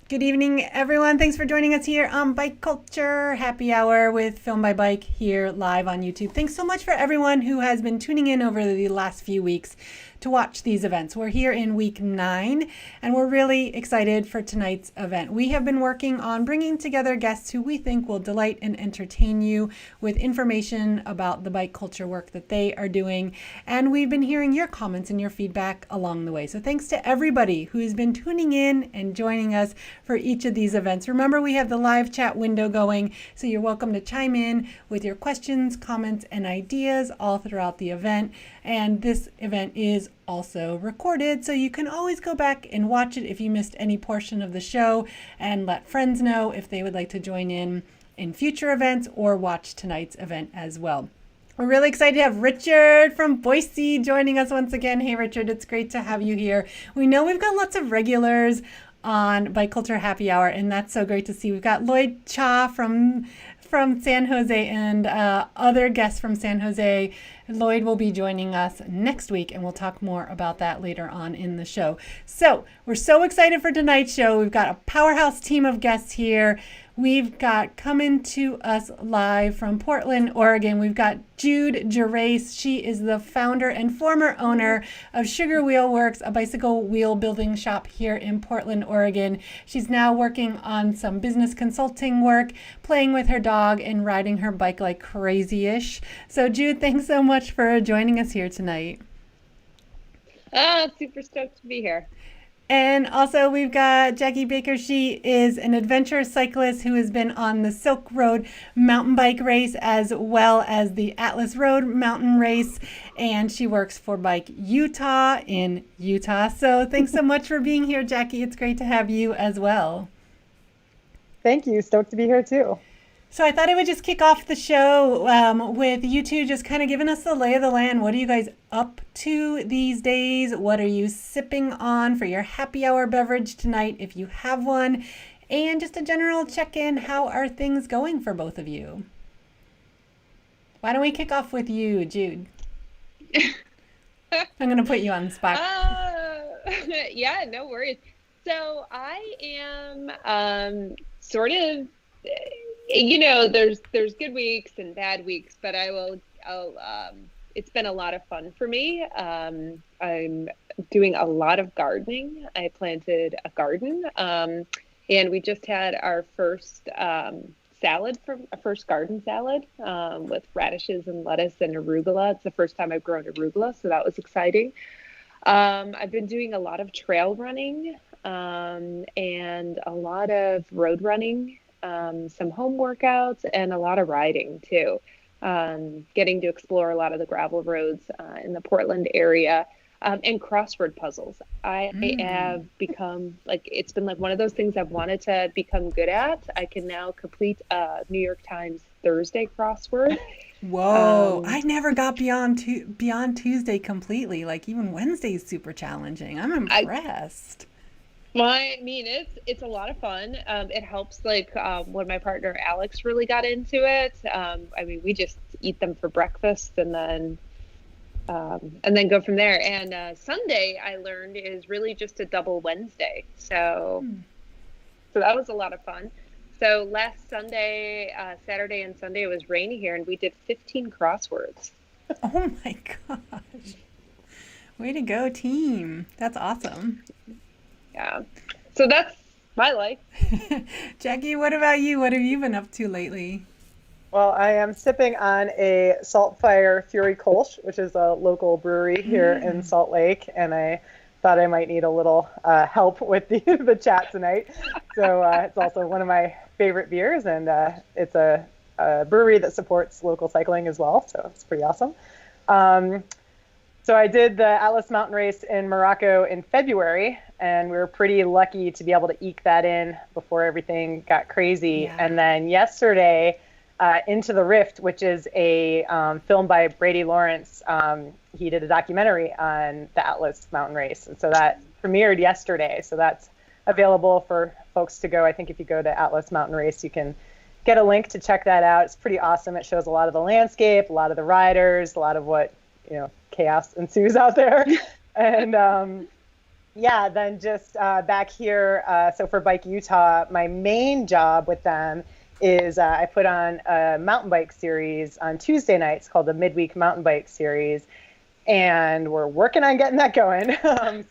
Good evening, everyone. Thanks for joining us here on Bike Culture Happy Hour with Film by Bike here live on YouTube. Thanks so much for everyone who has been tuning in over the last few weeks to watch these events. We're here in week 9 and we're really excited for tonight's event. We have been working on bringing together guests who we think will delight and entertain you with information about the bike culture work that they are doing. And we've been hearing your comments and your feedback along the way. So thanks to everybody who has been tuning in and joining us for each of these events. Remember, we have the live chat window going, so you're welcome to chime in with your questions, comments, and ideas all throughout the event. And this event is also recorded, so you can always go back and watch it if you missed any portion of the show, and let friends know if they would like to join in future events or watch tonight's event as well. We're really excited to have Richard from Boise joining us once again. Hey Richard, it's great to have you here. We know we've got lots of regulars on Bike Culture Happy Hour, and that's so great to see. We've got Lloyd Cha from San Jose and other guests from San Jose. Lloyd will be joining us next week, and we'll talk more about that later on in the show. So we're so excited for tonight's show. We've got a powerhouse team of guests here. We've got coming to us live from Portland, Oregon. We've got Jude Gerace. She is the founder and former owner of Sugar Wheel Works, a bicycle wheel building shop here in Portland, Oregon. She's now working on some business consulting work, playing with her dog and riding her bike like crazy-ish. So Jude, thanks so much for joining us here tonight. Super stoked to be here. And also we've got Jackie Baker. She is an adventure cyclist who has been on the Silk Road mountain bike race as well as the Atlas Road mountain race. And she works for Bike Utah in Utah. So thanks so much for being here, Jackie. It's great to have you as well. Thank you. Stoked to be here too. So I thought I would just kick off the show with you two just kind of giving us the lay of the land. What are you guys up to these days? What are you sipping on for your happy hour beverage tonight, if you have one? And just a general check-in, how are things going for both of you? Why don't we kick off with you, Jude? I'm going to put you on the spot. Yeah, no worries. So I am sort of... there's good weeks and bad weeks, but it's been a lot of fun for me. I'm doing a lot of gardening. I planted a garden, and we just had our first garden salad with radishes and lettuce and arugula. It's the first time I've grown arugula, so that was exciting. I've been doing a lot of trail running and a lot of road running. Some home workouts and a lot of riding too. Getting to explore a lot of the gravel roads in the Portland area, and crossword puzzles. I have become it's been one of those things I've wanted to become good at. I can now complete a New York Times Thursday crossword. Whoa! I never got beyond Tuesday completely. Even Wednesday is super challenging. I'm impressed. Well, I mean, it's a lot of fun. It helps, when my partner Alex really got into it. We just eat them for breakfast and then go from there. And Sunday, I learned, is really just a double Wednesday. So that was a lot of fun. So last Sunday, Saturday and Sunday, it was rainy here, and we did 15 crosswords. Oh my gosh! Way to go, team! That's awesome. Yeah. So that's my life. Jackie, what about you? What have you been up to lately? Well, I am sipping on a Saltfire Fury Kolsch, which is a local brewery here in Salt Lake, and I thought I might need a little help with the chat tonight. So it's also one of my favorite beers, and it's a brewery that supports local cycling as well, so it's pretty awesome. So I did the Atlas Mountain Race in Morocco in February, and we were pretty lucky to be able to eke that in before everything got crazy. Yeah. And then yesterday, Into the Rift, which is a film by Brady Lawrence, he did a documentary on the Atlas Mountain Race. And so that premiered yesterday. So that's available for folks to go. I think if you go to Atlas Mountain Race, you can get a link to check that out. It's pretty awesome. It shows a lot of the landscape, a lot of the riders, a lot of what, chaos ensues out there. And Yeah, then just back here, so for Bike Utah, my main job with them is I put on a mountain bike series on Tuesday nights called the Midweek Mountain Bike Series, and we're working on getting that going.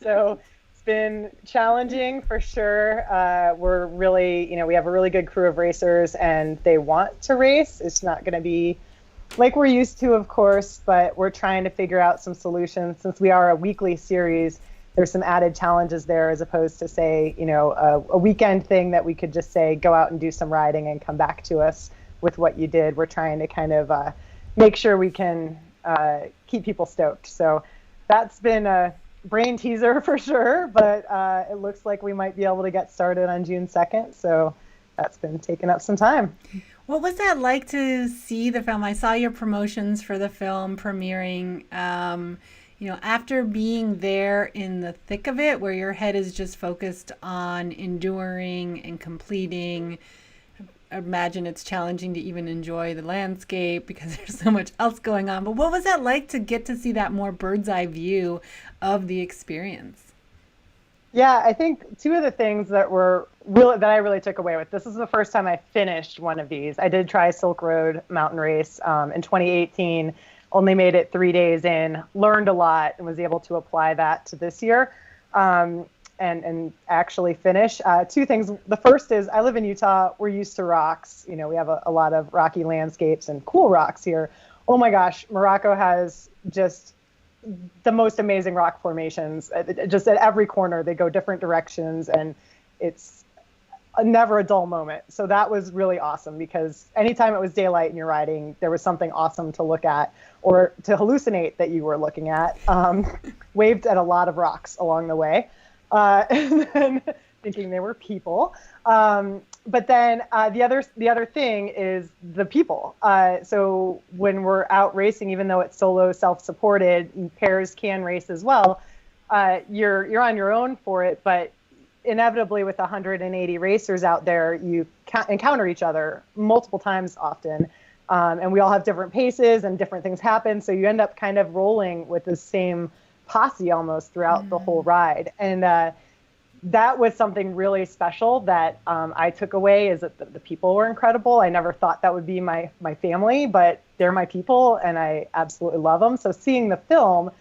So it's been challenging for sure. We're really, we have a really good crew of racers, and they want to race. It's not going to be like we're used to, of course, but we're trying to figure out some solutions. Since we are a weekly series, there's some added challenges there as opposed to, say, a weekend thing that we could just say, go out and do some riding and come back to us with what you did. We're trying to kind of make sure we can keep people stoked. So that's been a brain teaser for sure, but it looks like we might be able to get started on June 2nd. So that's been taking up some time. What was that like to see the film? I saw your promotions for the film premiering. After being there in the thick of it, where your head is just focused on enduring and completing, I imagine it's challenging to even enjoy the landscape because there's so much else going on. But what was that like to get to see that more bird's eye view of the experience? Yeah, I think two of the things that I really took away with this is the first time I finished one of these. I did try Silk Road Mountain Race in 2018. Only made it 3 days in, learned a lot, and was able to apply that to this year and actually finish. Two things. The first is I live in Utah. We're used to rocks. We have a lot of rocky landscapes and cool rocks here. Oh my gosh, Morocco has just the most amazing rock formations. Just at every corner, they go different directions, and it's never a dull moment. So that was really awesome because anytime it was daylight and you're riding, there was something awesome to look at or to hallucinate that you were looking at. Waved at a lot of rocks along the way, and then thinking they were people. But then the other thing is the people. So when we're out racing, even though it's solo, self-supported, pairs can race as well. You're on your own for it, but inevitably with 180 racers out there, you encounter each other multiple times often. And we all have different paces and different things happen. So you end up kind of rolling with the same posse almost throughout the whole ride. And that was something really special that I took away, is that the people were incredible. I never thought that would be my family, but they're my people and I absolutely love them. So seeing the film,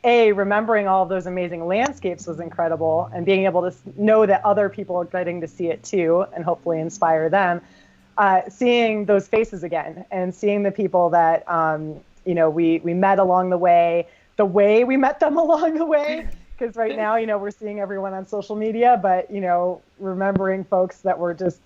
remembering all of those amazing landscapes was incredible, and being able to know that other people are getting to see it too and hopefully inspire them. Seeing those faces again and seeing the people that, we met along the way we met them along the way. Because right now, we're seeing everyone on social media, but, remembering folks that were just,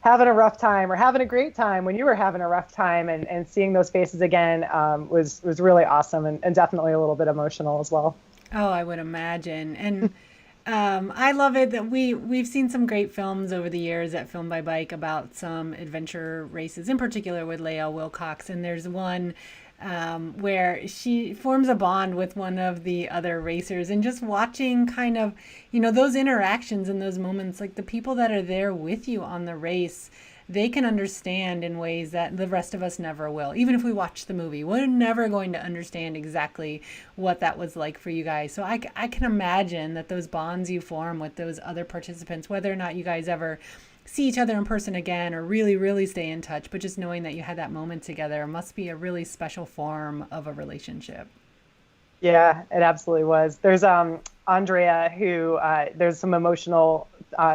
having a rough time or having a great time when you were having a rough time, and seeing those faces again was really awesome and definitely a little bit emotional as well. Oh, I would imagine. And I love it that we've seen some great films over the years at Film by Bike about some adventure races, in particular with Leah Wilcox. And there's one where she forms a bond with one of the other racers, and just watching kind of, those interactions and those moments, like the people that are there with you on the race, they can understand in ways that the rest of us never will. Even if we watch the movie, we're never going to understand exactly what that was like for you guys. So I can imagine that those bonds you form with those other participants, whether or not you guys ever see each other in person again or really, really stay in touch, but just knowing that you had that moment together must be a really special form of a relationship. Yeah, it absolutely was. There's Andrea, who there's some emotional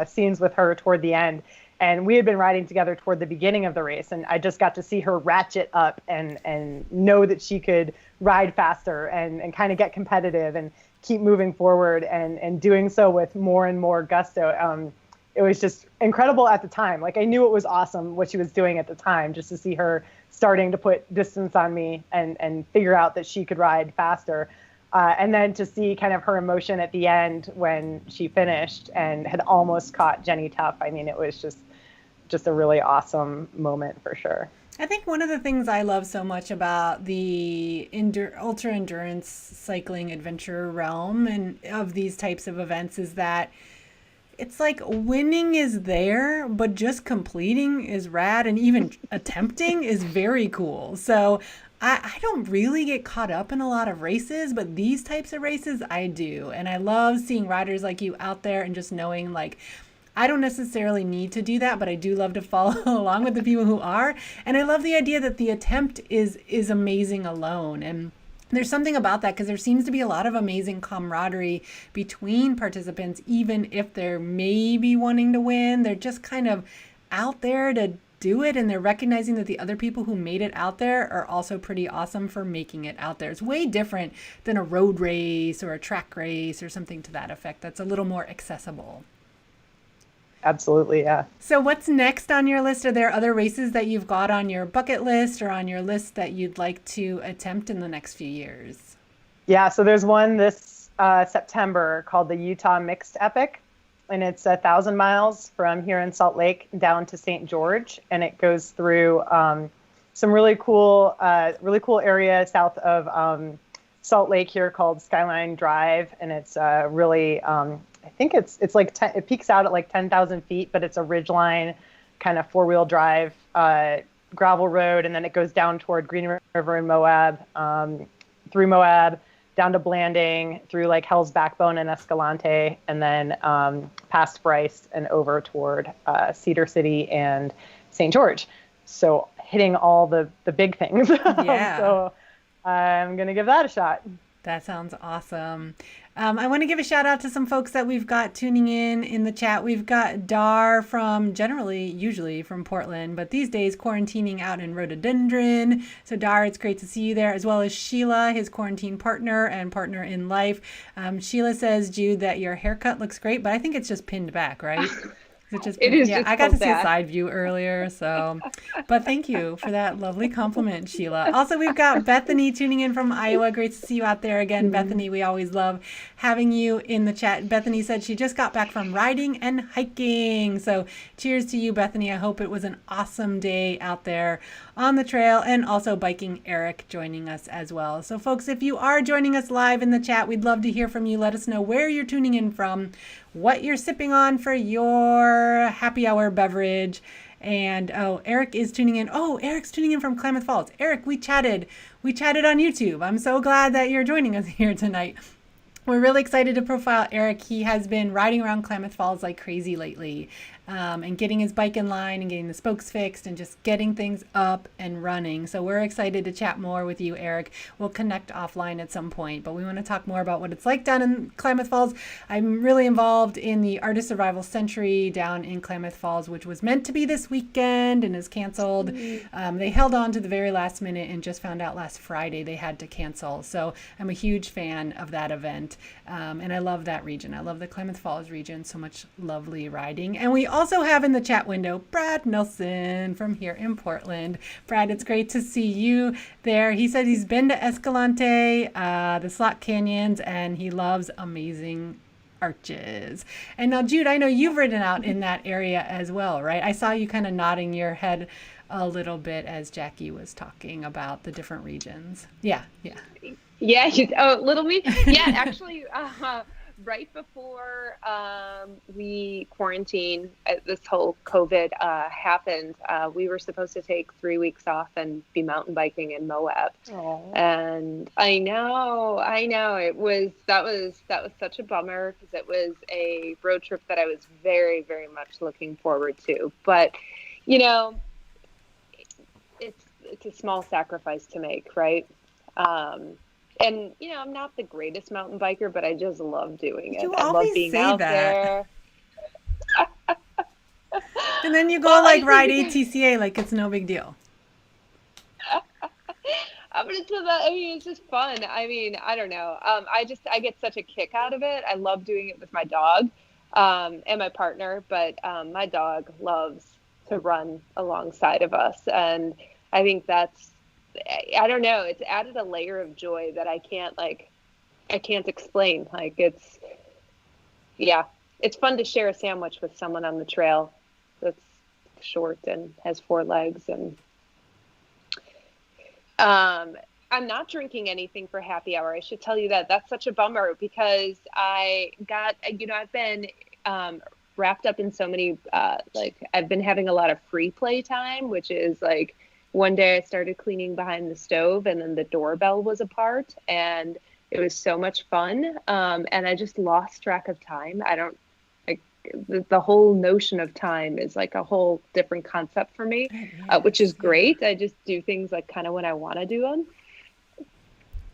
scenes with her toward the end. And we had been riding together toward the beginning of the race, and I just got to see her ratchet up and know that she could ride faster and kind of get competitive and keep moving forward and doing so with more and more gusto. It was just incredible at the time. Like, I knew it was awesome what she was doing at the time, just to see her starting to put distance on me and figure out that she could ride faster. And then to see kind of her emotion at the end when she finished and had almost caught Jenny Tuff. I mean, it was just a really awesome moment for sure. I think one of the things I love so much about the ultra endurance cycling adventure realm and of these types of events is that it's like winning is there, but just completing is rad, and even attempting is very cool. So I don't really get caught up in a lot of races, but these types of races I do. And I love seeing riders like you out there and just knowing like, I don't necessarily need to do that, but I do love to follow along with the people who are. And I love the idea that the attempt is amazing alone. And there's something about that because there seems to be a lot of amazing camaraderie between participants, even if they're maybe wanting to win. They're just kind of out there to do it, and they're recognizing that the other people who made it out there are also pretty awesome for making it out there. It's way different than a road race or a track race or something to that effect. That's a little more accessible. Absolutely, yeah. So what's next on your list? Are there other races that you've got on your bucket list or on your list that you'd like to attempt in the next few years? Yeah, so there's one this September called the Utah Mixed Epic, and it's 1,000 miles from here in Salt Lake down to St. George, and it goes through some really cool area south of Salt Lake here called Skyline Drive, and it's really I think it's like it peaks out at like 10,000 feet, but it's a ridgeline kind of 4-wheel drive gravel road, and then it goes down toward Green River in Moab, through Moab, down to Blanding, through like Hell's Backbone and Escalante, and then past Bryce and over toward Cedar City and St. George. So hitting all the big things. Yeah. So I'm going to give that a shot. That sounds awesome. I want to give a shout out to some folks that we've got tuning in the chat. We've got Dar from usually from Portland, but these days quarantining out in Rhododendron. So Dar, it's great to see you there, as well as Sheila, his quarantine partner and partner in life. Sheila says, Jude, that your haircut looks great, but I think it's just pinned back, right? It is. Yeah, I got to see a side view earlier, so. But thank you for that lovely compliment, Sheila. Also, we've got Bethany tuning in from Iowa. Great to see you out there again, Bethany. We always love having you in the chat. Bethany said she just got back from riding and hiking. So cheers to you, Bethany. I hope it was an awesome day out there on the trail, and also biking Eric joining us as well. So folks, if you are joining us live in the chat, we'd love to hear from you. Let us know where you're tuning in from, what you're sipping on for your happy hour beverage. And Eric is tuning in. Eric's tuning in from Klamath Falls. Eric, we chatted on YouTube. I'm so glad that you're joining us here tonight. We're really excited to profile Eric. He has been riding around Klamath Falls like crazy lately, and getting his bike in line and getting the spokes fixed and just getting things up and running. So we're excited to chat more with you, Eric. We'll connect offline at some point, but we want to talk more about what it's like down in Klamath Falls. I'm really involved in the Artist Survival Century down in Klamath Falls, which was meant to be this weekend and is canceled. They held on to the very last minute and just found out last Friday they had to cancel. So I'm a huge fan of that event. And I love that region. I love the Klamath Falls region. So much lovely riding. And we also have in the chat window Brad Nelson from here in Portland. Brad, it's great to see you there. He said he's been to Escalante, the Slot Canyons, and he loves amazing arches. And now, Jude, I know you've ridden out in that area as well, right? I saw you kind of nodding your head a little bit as Jackie was talking about the different regions. Yeah. Yeah, little me. Yeah, actually, right before we quarantined, this whole COVID happened, we were supposed to take 3 weeks off and be mountain biking in Moab. Aww. And I know, that was such a bummer because it was a road trip that I was very, very much looking forward to. But, it's a small sacrifice to make, right? And, I'm not the greatest mountain biker, but I just love doing it. I love being out there. And then you go ride ATCA like it's no big deal. But it's just fun. I don't know. I get such a kick out of it. I love doing it with my dog and my partner, but my dog loves to run alongside of us. And I think I don't know. It's added a layer of joy that I can't explain. It's fun to share a sandwich with someone on the trail that's short and has 4 legs. And I'm not drinking anything for happy hour. I should tell you that. That's such a bummer because I've been wrapped up in so many, I've been having a lot of free play time, which is one day I started cleaning behind the stove, and then the doorbell was apart, and it was so much fun. And I just lost track of time. I don't like the whole notion of time is like a whole different concept for me, which is great. I just do things like kind of when I want to do them.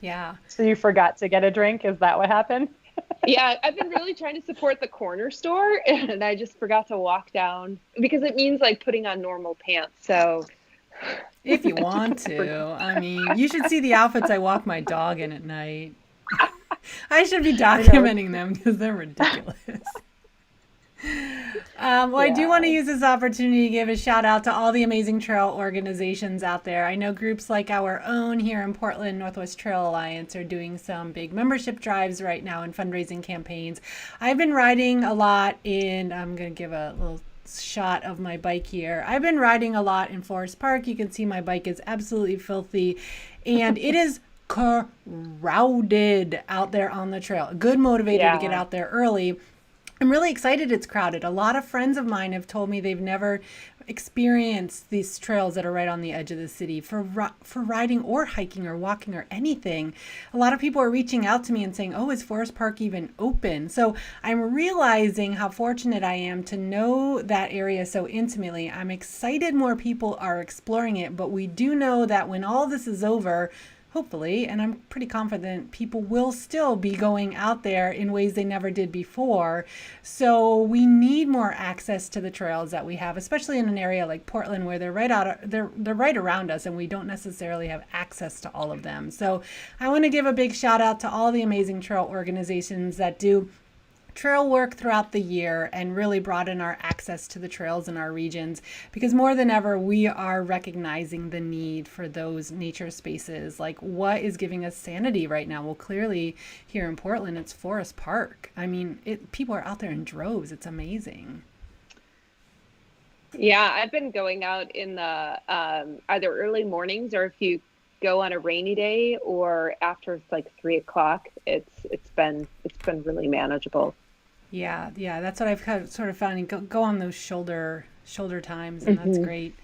Yeah. So you forgot to get a drink? Is that what happened? Yeah, I've been really trying to support the corner store, and I just forgot to walk down because it means like putting on normal pants. So if you want to, I mean, you should see the outfits I walk my dog in at night. I should be documenting them because they're ridiculous. Well, I do want to use this opportunity to give a shout out to all the amazing trail organizations out there. I know groups like our own here in Portland, Northwest Trail Alliance, are doing some big membership drives right now and fundraising campaigns. I've been riding a lot in, I'm going to give a little shot of my bike here. I've been riding a lot in Forest Park. You can see my bike is absolutely filthy, and it is crowded out there on the trail. A good motivator to get out there early. I'm really excited it's crowded. A lot of friends of mine have told me they've never experienced these trails that are right on the edge of the city for riding or hiking or walking or anything. A lot of people are reaching out to me and saying, oh, is Forest Park even open? So I'm realizing how fortunate I am to know that area so intimately. I'm excited more people are exploring it, but we do know that when all this is over, hopefully, and I'm pretty confident people will still be going out there in ways they never did before. So we need more access to the trails that we have, especially in an area like Portland where they're right around us and we don't necessarily have access to all of them. So I want to give a big shout out to all the amazing trail organizations that do trail work throughout the year and really broaden our access to the trails in our regions, because more than ever we are recognizing the need for those nature spaces. Like, what is giving us sanity right now? Well, clearly here in Portland it's Forest Park. I mean, people are out there in droves. It's amazing. Yeah, I've been going out in the either early mornings, or if you go on a rainy day, or after like 3 o'clock. It's been really manageable. Yeah, that's what I've sort of found. Go on those shoulder times, and that's great.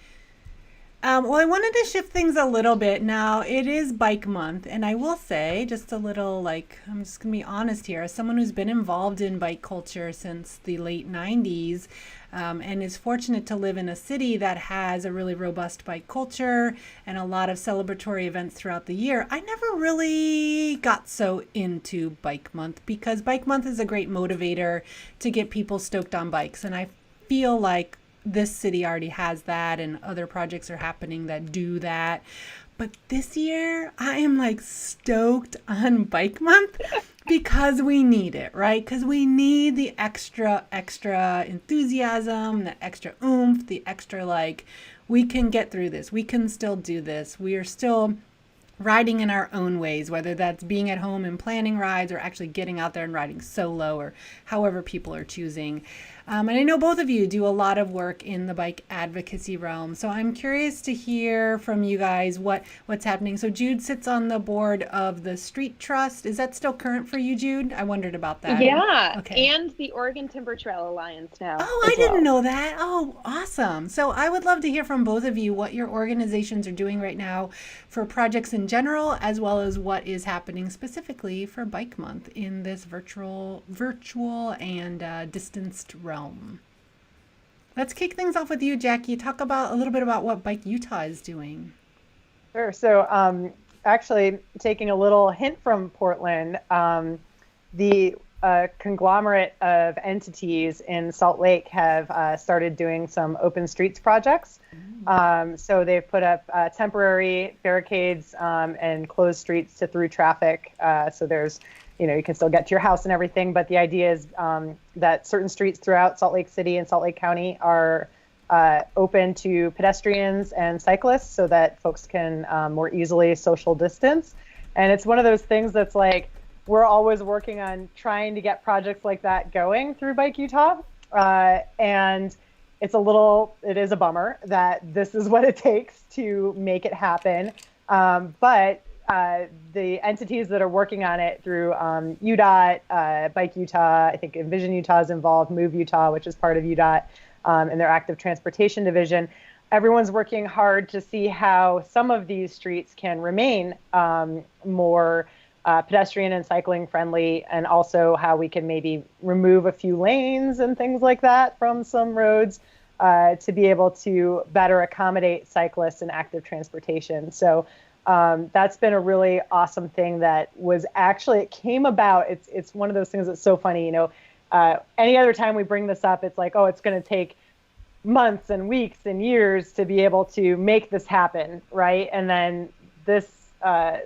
Well, I wanted to shift things a little bit. Now, it is Bike Month, and I will say just a little, I'm just going to be honest here. As someone who's been involved in bike culture since the late 90s, and is fortunate to live in a city that has a really robust bike culture and a lot of celebratory events throughout the year, I never really got so into Bike Month, because Bike Month is a great motivator to get people stoked on bikes. And I feel like this city already has that, and other projects are happening that do that. But this year, I am stoked on Bike Month because we need it, right? Because we need the extra enthusiasm, the extra oomph, the extra we can get through this. We can still do this. We are still riding in our own ways, whether that's being at home and planning rides or actually getting out there and riding solo, or however people are choosing. And I know both of you do a lot of work in the bike advocacy realm. So I'm curious to hear from you guys what's happening. So Jude sits on the board of the Street Trust. Is that still current for you, Jude? I wondered about that. Yeah. Okay. And the Oregon Timber Trail Alliance now. Oh, I didn't know that. Oh, awesome. So I would love to hear from both of you what your organizations are doing right now for projects in general, as well as what is happening specifically for Bike Month in this virtual and distanced realm. Let's kick things off with you, Jackie. Talk a little bit about what Bike Utah is doing. Sure. So actually taking a little hint from Portland, the conglomerate of entities in Salt Lake have started doing some open streets projects. So they've put up temporary barricades and closed streets to through traffic. So there's, you can still get to your house and everything, but the idea is that certain streets throughout Salt Lake City and Salt Lake County are open to pedestrians and cyclists so that folks can more easily social distance. And it's one of those things that's we're always working on trying to get projects like that going through Bike Utah. And it is a bummer that this is what it takes to make it happen. But the entities that are working on it through UDOT, Bike Utah, I think Envision Utah is involved, Move Utah, which is part of UDOT, and their active transportation division, everyone's working hard to see how some of these streets can remain more pedestrian and cycling friendly, and also how we can maybe remove a few lanes and things like that from some roads to be able to better accommodate cyclists and active transportation. So that's been a really awesome thing that was actually, it came about. It's one of those things that's so funny, any other time we bring this up, it's like, oh, it's going to take months and weeks and years to be able to make this happen, right? And then this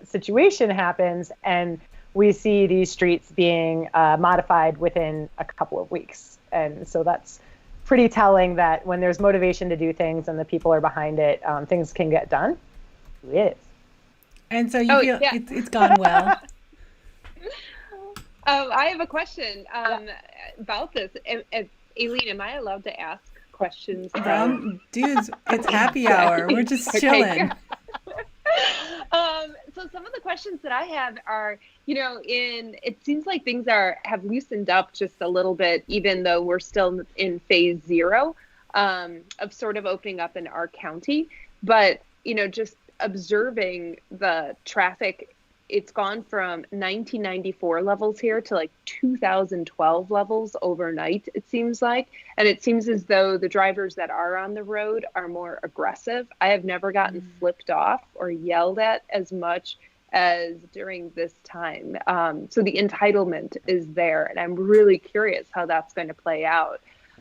situation happens, and we see these streets being modified within a couple of weeks. And so that's pretty telling that when there's motivation to do things and the people are behind it, things can get done. It is. And so you feel it's gone well. I have a question about this. Aileen, am I allowed to ask questions? Dudes, it's happy hour. We're just chilling. So some of the questions that I have are, it seems like things have loosened up just a little bit, even though we're still in phase 0 of sort of opening up in our county. But, just observing the traffic, it's gone from 1994 levels here to like 2012 levels overnight, it seems like. And it seems as though the drivers that are on the road are more aggressive. I have never gotten flipped off or yelled at as much as during this time. So the entitlement is there, and I'm really curious how that's going to play out.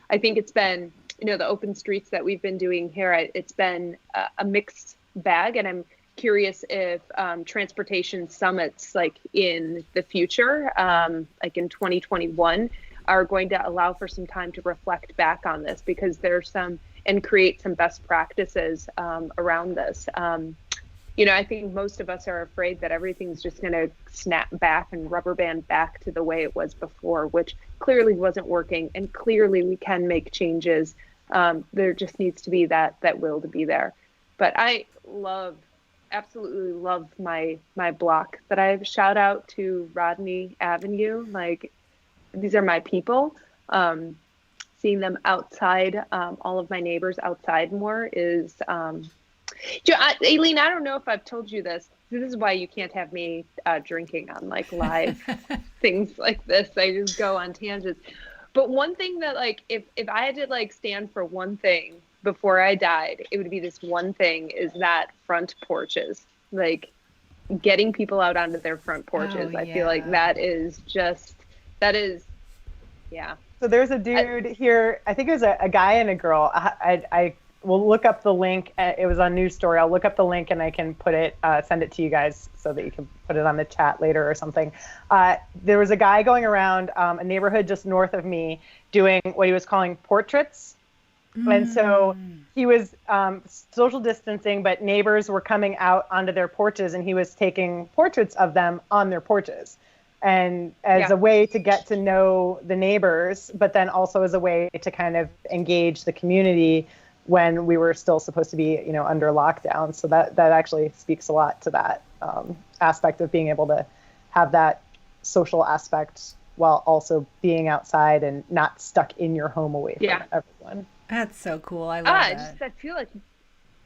I think it's been, the open streets that we've been doing here, it's been a mixed bag, and I'm curious if transportation summits like in the future, like in 2021, are going to allow for some time to reflect back on this, because there's and create some best practices around this. I think most of us are afraid that everything's just going to snap back and rubber band back to the way it was before, which clearly wasn't working, and clearly we can make changes. There just needs to be that will to be there. But I absolutely love my block that I have. Shout out to Rodney Avenue. Like, these are my people. Seeing them outside, all of my neighbors outside more is, Aileen, I don't know if I've told you this. This is why you can't have me drinking on like live things like this. I just go on tangents. But one thing that, like, if I had to like stand for one thing before I died, it would be this one thing, is that front porches, like getting people out onto their front porches. I feel like that is, yeah. So there's a dude here, I think it was a guy and a girl. I will look up the link. It was on News Story. I'll look up the link and I can send it to you guys so that you can put it on the chat later or something. There was a guy going around a neighborhood just north of me doing what he was calling portraits. And so he was social distancing, but neighbors were coming out onto their porches, and he was taking portraits of them on their porches. And as a way to get to know the neighbors, but then also as a way to kind of engage the community when we were still supposed to be, under lockdown. So that actually speaks a lot to that aspect of being able to have that social aspect while also being outside and not stuck in your home away from everyone. That's so cool. I love that. I feel like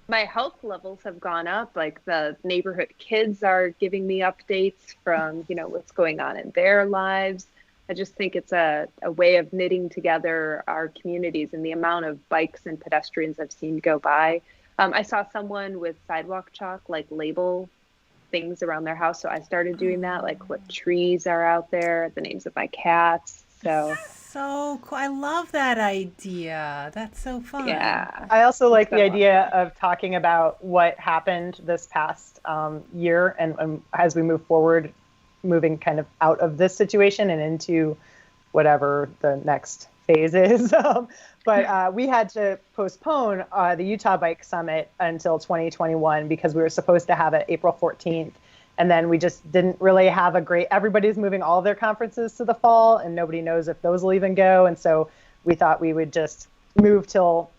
my health levels have gone up. Like, the neighborhood kids are giving me updates from, what's going on in their lives. I just think it's a way of knitting together our communities, and the amount of bikes and pedestrians I've seen go by. I saw someone with sidewalk chalk, like, label things around their house. So I started doing that, like what trees are out there, the names of my cats. So cool. I love that idea. That's so fun. Yeah. I also like the idea of talking about what happened this past year, and as we move forward, moving kind of out of this situation and into whatever the next phase is. But we had to postpone the Utah Bike Summit until 2021 because we were supposed to have it April 14th. And then we just didn't really have everybody's moving all of their conferences to the fall, and nobody knows if those will even go. And so we thought we would just move till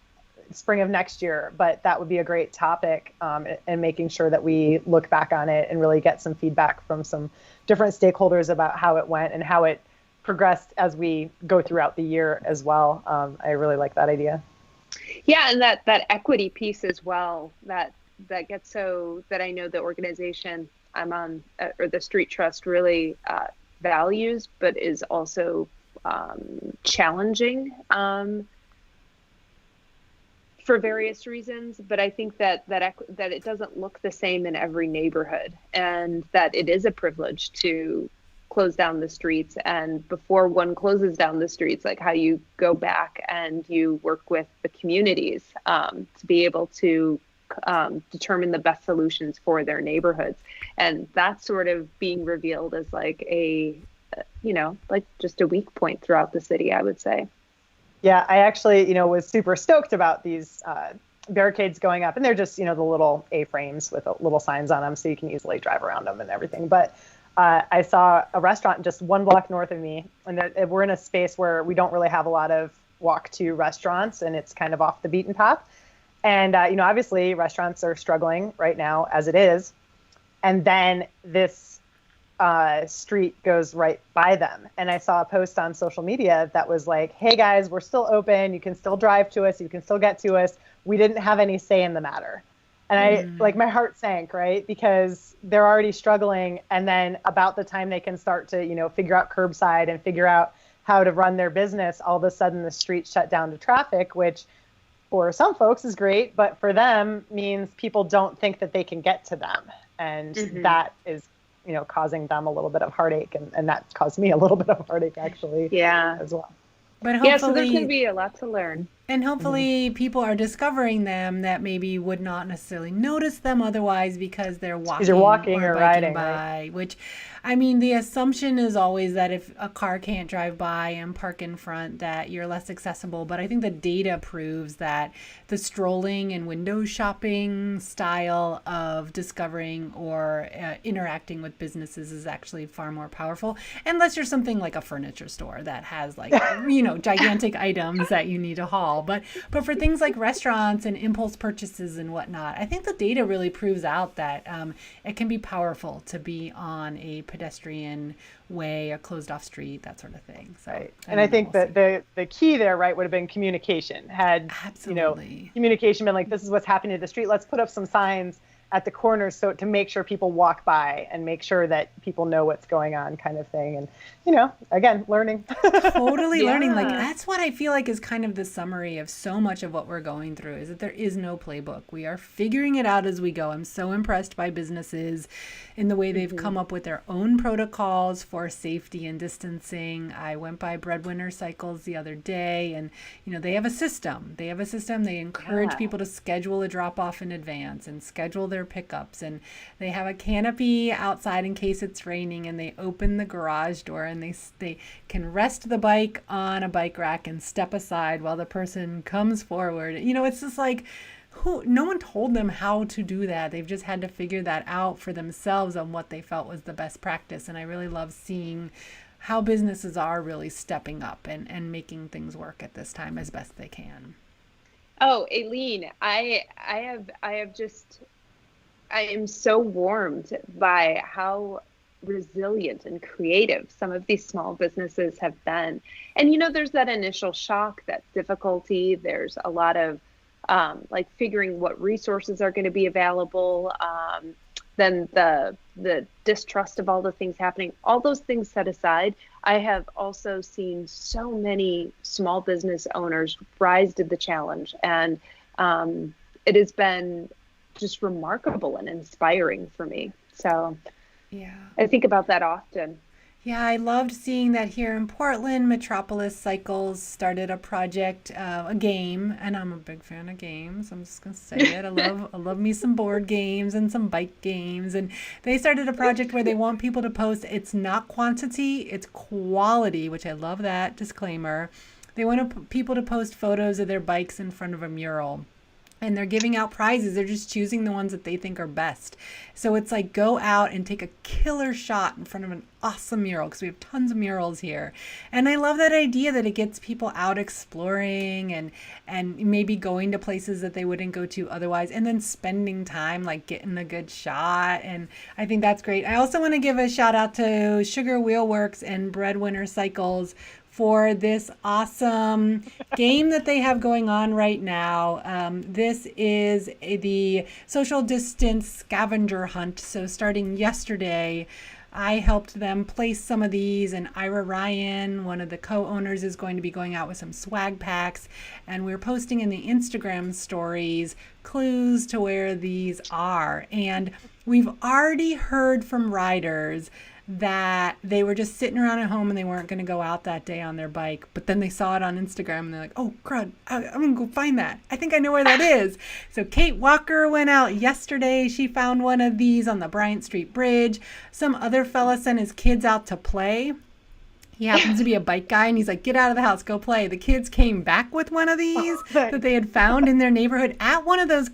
spring of next year. But that would be a great topic, and making sure that we look back on it and really get some feedback from some different stakeholders about how it went and how it progressed as we go throughout the year as well. I really like that idea. Yeah, and that equity piece as well, that gets so that I know the organization I'm on, or the Street Trust, really values, but is also challenging for various reasons. But I think that it doesn't look the same in every neighborhood, and that it is a privilege to close down the streets. And before one closes down the streets, like how you go back and you work with the communities to be able to determine the best solutions for their neighborhoods. And that's sort of being revealed as like a, like just a weak point throughout the city, I would say. Yeah, I actually, was super stoked about these barricades going up, and they're just, the little A-frames with little signs on them, so you can easily drive around them and everything. But I saw a restaurant just 1 block north of me, and we're in a space where we don't really have a lot of walk-to restaurants, and it's kind of off the beaten path. And, obviously restaurants are struggling right now as it is. And then this street goes right by them. And I saw a post on social media that was like, hey guys, we're still open. You can still drive to us. You can still get to us. We didn't have any say in the matter. And my heart sank, right? Because they're already struggling. And then about the time they can start to, figure out curbside and figure out how to run their business, all of a sudden the street shut down to traffic, which for some folks is great, but for them means people don't think that they can get to them. And that is, causing them a little bit of heartache. And that caused me a little bit of heartache, actually, as well. But hopefully, so there's going to be a lot to learn. And hopefully people are discovering them that maybe would not necessarily notice them otherwise because they're walking or riding by, right? Which, I mean, the assumption is always that if a car can't drive by and park in front, that you're less accessible. But I think the data proves that the strolling and window shopping style of discovering or interacting with businesses is actually far more powerful. Unless you're something like a furniture store that has like, gigantic items that you need to haul. But for things like restaurants and impulse purchases and whatnot, I think the data really proves out that it can be powerful to be on a pedestrian way, a closed off street, that sort of thing. So, right. And I think that the key there, right, would have been communication. Had, communication been like, this is what's happening to the street, let's put up some signs at the corners so to make sure people walk by and make sure that people know what's going on, kind of thing. And, again, learning. Totally learning. Like, that's what I feel like is kind of the summary of so much of what we're going through, is that there is no playbook. We are figuring it out as we go. I'm so impressed by businesses in the way they've come up with their own protocols for safety and distancing. I went by Breadwinner Cycles the other day, and, they have a system. They encourage people to schedule a drop off in advance and schedule their pickups, and they have a canopy outside in case it's raining, and they open the garage door and they can rest the bike on a bike rack and step aside while the person comes forward. It's just like, no one told them how to do that. They've just had to figure that out for themselves on what they felt was the best practice. And I really love seeing how businesses are really stepping up and making things work at this time as best they can. Oh, Aileen, I am so warmed by how resilient and creative some of these small businesses have been. And, there's that initial shock, that difficulty. There's a lot of figuring what resources are going to be available. Then the distrust of all the things happening, all those things set aside. I have also seen so many small business owners rise to the challenge. And it has been just remarkable and inspiring for me. So I think about that often. Yeah, I loved seeing that here in Portland. Metropolis Cycles started a project, a game, and I'm a big fan of games. I'm just gonna say it. I love me some board games and some bike games. And they started a project where they want people to post. It's not quantity, it's quality, which I love that disclaimer. They want people to post photos of their bikes in front of a mural. And they're giving out prizes. They're just choosing the ones that they think are best. So it's like, go out and take a killer shot in front of an awesome mural, because we have tons of murals here. And I love that idea that it gets people out exploring and maybe going to places that they wouldn't go to otherwise, and then spending time like getting a good shot. And I think that's great. I also want to give a shout out to Sugar Wheel Works and Breadwinner Cycles for this awesome game that they have going on right now. This is the social distance scavenger hunt. So starting yesterday, I helped them place some of these, and Ira Ryan, one of the co-owners, is going to be going out with some swag packs, and we're posting in the Instagram stories clues to where these are. And we've already heard from riders that they were just sitting around at home and they weren't going to go out that day on their bike, but then they saw it on Instagram and they're like, oh crud, I'm going to go find that. I think I know where that is. So Kate Walker went out yesterday. She found one of these on the Bryant Street Bridge. Some other fella sent his kids out to play. He happens to be a bike guy, and he's like, get out of the house, go play. The kids came back with one of these that they had found in their neighborhood at one of those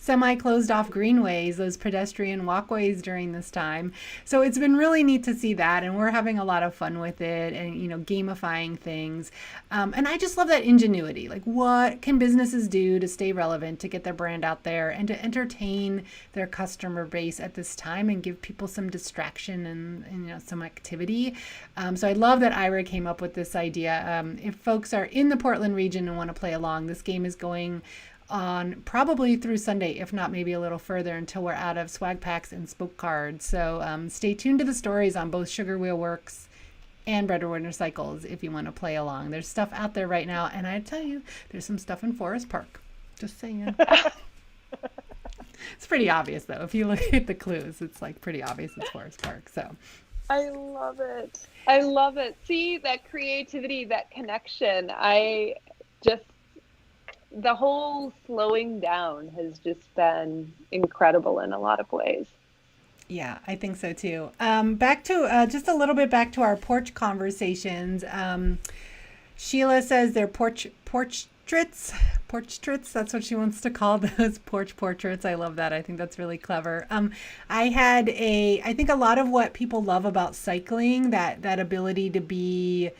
semi-closed off greenways, those pedestrian walkways during this time. So it's been really neat to see that, and we're having a lot of fun with it and, gamifying things. And I just love that ingenuity. Like, what can businesses do to stay relevant, to get their brand out there, and to entertain their customer base at this time and give people some distraction and some activity. So I love that Ira came up with this idea. If folks are in the Portland region and want to play along, this game is going on probably through Sunday, if not maybe a little further, until we're out of swag packs and spoke cards. So stay tuned to the stories on both Sugar Wheel Works and Bread Winter Cycles if you want to play along. There's stuff out there right now, and I tell you, there's some stuff in Forest Park. Just saying. It's pretty obvious, though. If you look at the clues, it's like pretty obvious it's Forest Park. So I love it. I love it. See, that creativity, that connection. The whole slowing down has just been incredible in a lot of ways. Yeah, I think so too. Back to just a little bit back to our porch conversations. Sheila says they're portraits. That's what she wants to call those, porch portraits. I love that. I think that's really clever. I think a lot of what people love about cycling, that ability to be,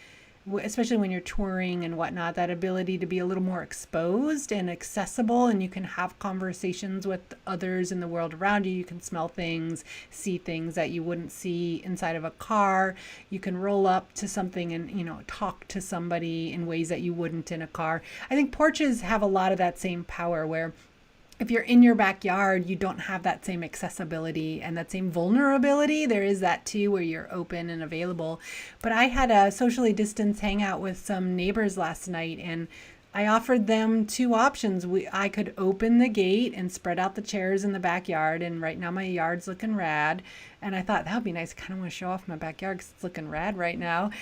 especially when you're touring and whatnot, that ability to be a little more exposed and accessible, and you can have conversations with others in the world around you. You can smell things, see things that you wouldn't see inside of a car. You can roll up to something and, talk to somebody in ways that you wouldn't in a car. I think porches have a lot of that same power, where if you're in your backyard, you don't have that same accessibility and that same vulnerability. There is that too, where you're open and available. But I had a socially distanced hangout with some neighbors last night, and I offered them two options. I could open the gate and spread out the chairs in the backyard, and right now my yard's looking rad. And I thought that would be nice. I kind of want to show off my backyard because it's looking rad right now.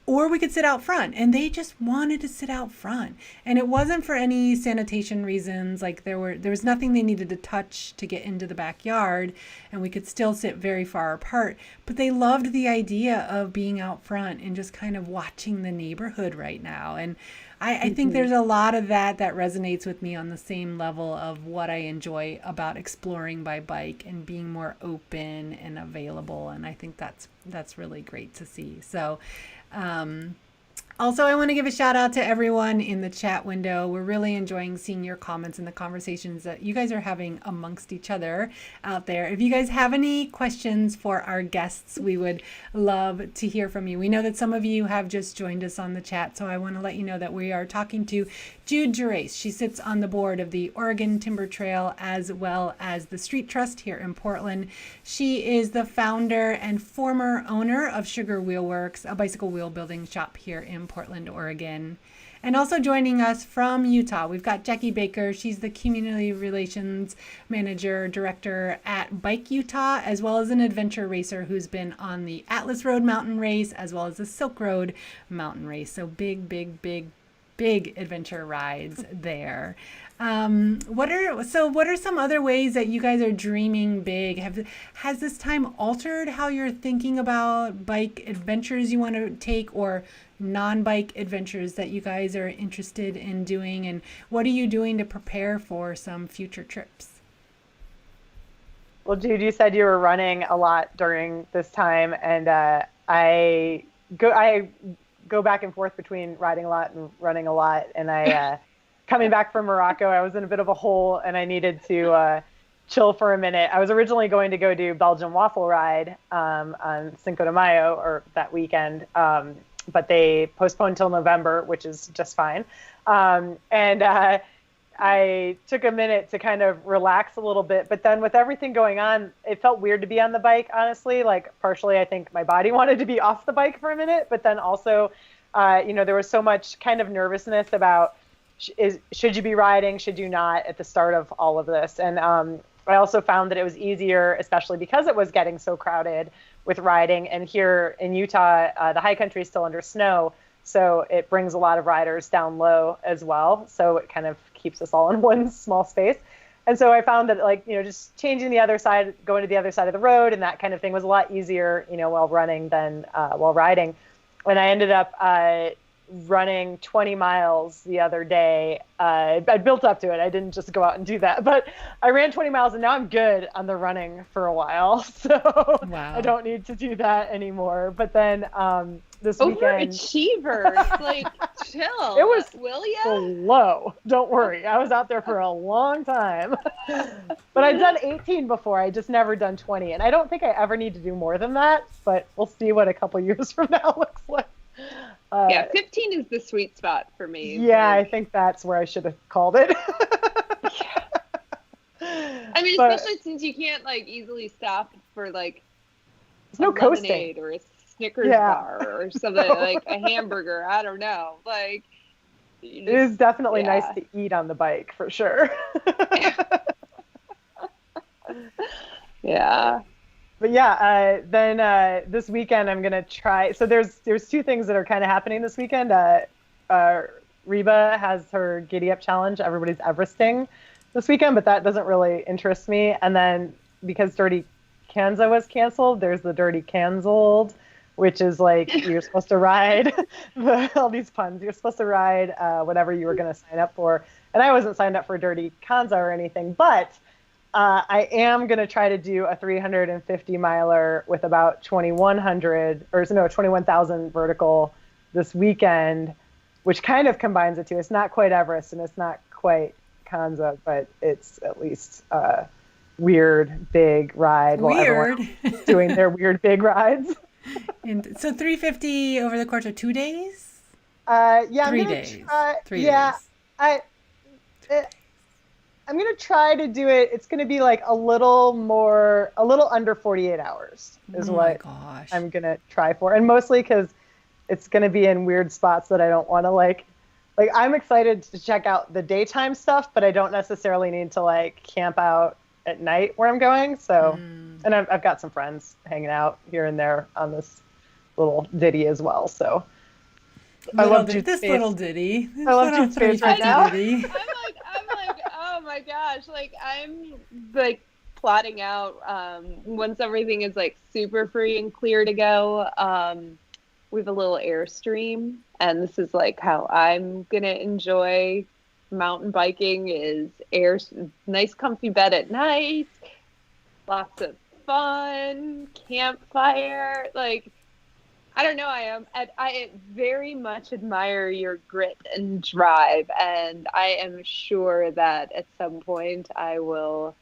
Or we could sit out front, and they just wanted to sit out front. And it wasn't for any sanitation reasons. Like there was nothing they needed to touch to get into the backyard, and we could still sit very far apart. But they loved the idea of being out front and just kind of watching the neighborhood right now. And I think there's a lot of that resonates with me on the same level of what I enjoy about exploring by bike and being more open and available. And I think that's really great to see. So also, I want to give a shout out to everyone in the chat window. We're really enjoying seeing your comments and the conversations that you guys are having amongst each other out there. If you guys have any questions for our guests, we would love to hear from you. We know that some of you have just joined us on the chat, so I want to let you know that we are talking to Jude Gerace. She sits on the board of the Oregon Timber Trail as well as the Street Trust here in Portland. She is the founder and former owner of Sugar Wheel Works, a bicycle wheel building shop here in Portland, Oregon. And also joining us from Utah, we've got Jackie Baker. She's the Community Relations Manager, Director at Bike Utah, as well as an adventure racer who's been on the Atlas Road Mountain Race, as well as the Silk Road Mountain Race. So big adventure rides there. What are some other ways that you guys are dreaming big? Has this time altered how you're thinking about bike adventures you want to take, or non-bike adventures that you guys are interested in doing? And what are you doing to prepare for some future trips? Well, Jude, you said you were running a lot during this time, and I go back and forth between riding a lot and running a lot. And I coming back from Morocco, I was in a bit of a hole, and I needed to chill for a minute. I was originally going to go do Belgian waffle ride on Cinco de Mayo, or that weekend. but they postponed till November, which is just fine. I took a minute to kind of relax a little bit, but then with everything going on, it felt weird to be on the bike, honestly. Like, partially, I think my body wanted to be off the bike for a minute, but then also, there was so much kind of nervousness about should you be riding, should you not, at the start of all of this. And I also found that it was easier, especially because it was getting so crowded with riding. And here in Utah, the high country is still under snow, so it brings a lot of riders down low as well. So it kind of keeps us all in one small space. And so I found that, like, just changing the other side, going to the other side of the road and that kind of thing was a lot easier, while running than while riding. When I ended up running 20 miles the other day, I built up to it. I didn't just go out and do that, but I ran 20 miles and now I'm good on the running for a while. So wow. I don't need to do that anymore. But then this weekend, overachievers, like, chill. It was will ya? Slow. Don't worry. I was out there for a long time, but I'd done 18 before. I just never done 20. And I don't think I ever need to do more than that, but we'll see what a couple years from now looks like. 15 is the sweet spot for me. Yeah, I think that's where I should have called it. I mean, especially since you can't, like, easily stop for, like, there's no coasting or a Snickers bar or something, like a hamburger. I don't know. Like, it is definitely nice to eat on the bike, for sure. Yeah. But then this weekend I'm gonna try. So there's two things that are kind of happening this weekend. Reba has her Giddy Up challenge. Everybody's Everesting this weekend, but that doesn't really interest me. And then because Dirty Kanza was canceled, there's the Dirty Canceled, which is like you're supposed to ride all these puns. You're supposed to ride whatever you were gonna sign up for. And I wasn't signed up for Dirty Kanza or anything, but I am going to try to do a 350 miler with about 21,000 vertical this weekend, which kind of combines the two. It's not quite Everest and it's not quite Kanza, but it's at least a weird big ride while everyone's doing their weird big rides. And so 350 over the course of 2 days? 3 days. 3 days. I'm going to try to do it. It's going to be like a little under 48 hours is what I'm going to try for. And mostly because it's going to be in weird spots that I don't want to like I'm excited to check out the daytime stuff, but I don't necessarily need to like camp out at night where I'm going. So, and I've got some friends hanging out here and there on this little ditty as well. So I love this little ditty. I love Jude's face right now. I'm like, oh my gosh! Like, I'm like plotting out once everything is like super free and clear to go. We have a little Airstream, and this is like how I'm gonna enjoy mountain biking: is nice, comfy bed at night, lots of fun, campfire, like. I don't know. I very much admire your grit and drive, and I am sure that at some point I will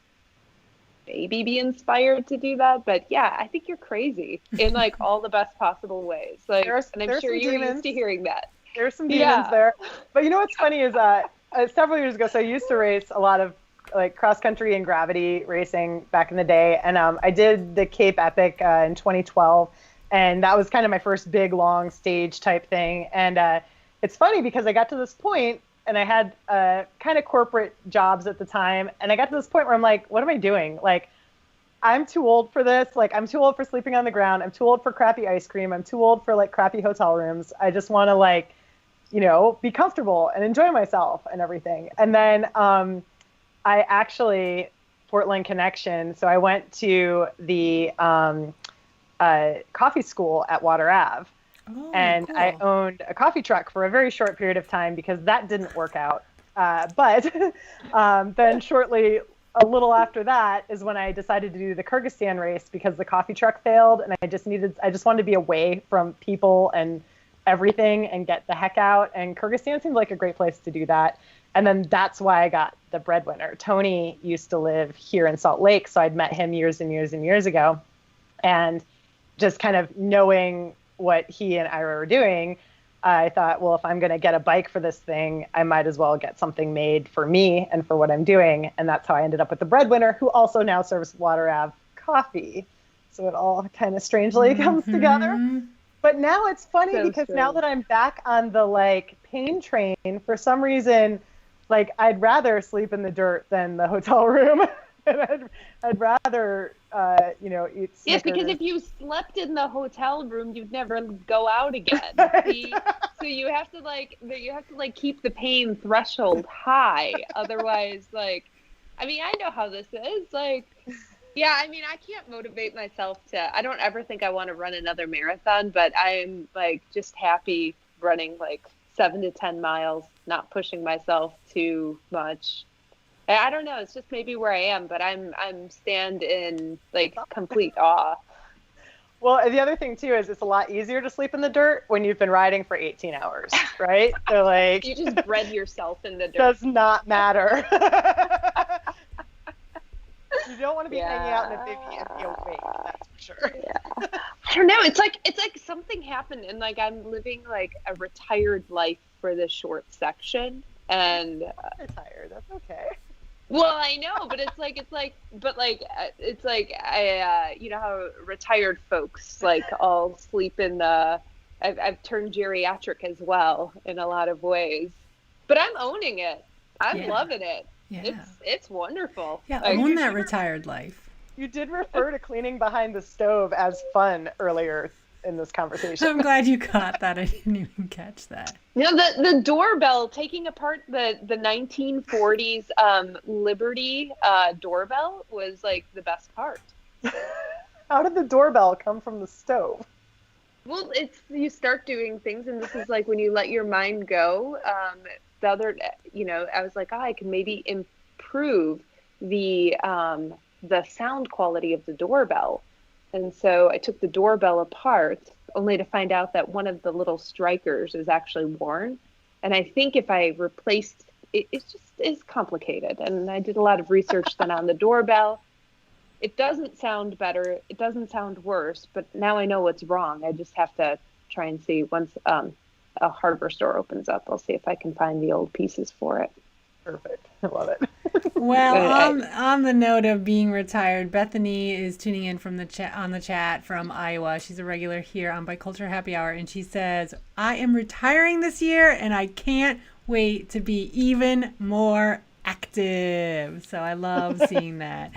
maybe be inspired to do that. But yeah, I think you're crazy in like all the best possible ways. Like, and I'm sure you're used to hearing that. There's some demons there. But you know what's funny is several years ago, so I used to race a lot of like cross country and gravity racing back in the day, and I did the Cape Epic in 2012. And that was kind of my first big, long stage type thing. And it's funny because I got to this point and I had kind of corporate jobs at the time. And I got to this point where I'm like, what am I doing? Like, I'm too old for this. Like, I'm too old for sleeping on the ground. I'm too old for crappy ice cream. I'm too old for like crappy hotel rooms. I just want to like, be comfortable and enjoy myself and everything. And then I actually, Portland connection. So I went to the coffee school at Water Ave. And cool. I owned a coffee truck for a very short period of time because that didn't work out. But then shortly, a little after that is when I decided to do the Kyrgyzstan race because the coffee truck failed. And I just wanted to be away from people and everything and get the heck out. And Kyrgyzstan seemed like a great place to do that. And then that's why I got the breadwinner. Tony used to live here in Salt Lake. So I'd met him years and years and years ago. And just kind of knowing what he and Ira were doing, I thought, well, if I'm going to get a bike for this thing, I might as well get something made for me and for what I'm doing. And that's how I ended up with the breadwinner, who also now serves Water Ave coffee. So it all kind of strangely comes together. But now it's funny because now that I'm back on the like pain train, for some reason, like I'd rather sleep in the dirt than the hotel room. And I'd rather, eat Snickers. Yes, because if you slept in the hotel room, you'd never go out again. See? So you have to keep the pain threshold high. Otherwise, I know how this is. Yeah, I can't motivate myself I don't ever think I want to run another marathon, but I'm just happy running 7 to 10 miles, not pushing myself too much. I don't know. It's just maybe where I am, but I'm stand in complete awe. Well, the other thing too is it's a lot easier to sleep in the dirt when you've been riding for 18 hours, right? So you just bred yourself in the dirt. Does not matter. You don't want to be hanging out in a bivvy and be awake, that's for sure. Yeah. I don't know. It's like something happened and I'm living a retired life for this short section and retired. That's okay. Well, I know, but it's how retired folks all sleep in the. I've turned geriatric as well in a lot of ways, but I'm owning it. I'm loving it. Yeah. It's wonderful. Yeah, own that retired life. You did refer to cleaning behind the stove as fun earlier in this conversation. I'm glad you caught that. I didn't even catch that. The doorbell, taking apart the 1940s Liberty doorbell was the best part. How did the doorbell come from the stove? Well, you start doing things, and this is when you let your mind go. The other, I was I can maybe improve the sound quality of the doorbell. And so I took the doorbell apart only to find out that one of the little strikers is actually worn. And I think if I replaced it, it's complicated. And I did a lot of research then on the doorbell. It doesn't sound better. It doesn't sound worse, but now I know what's wrong. I just have to try and see once a hardware store opens up. I'll see if I can find the old pieces for it. Perfect. I love it. Well, on the note of being retired, Bethany is tuning in from the chat from Iowa. She's a regular here on Biculture Happy Hour, and she says, "I am retiring this year, and I can't wait to be even more active." So I love seeing that.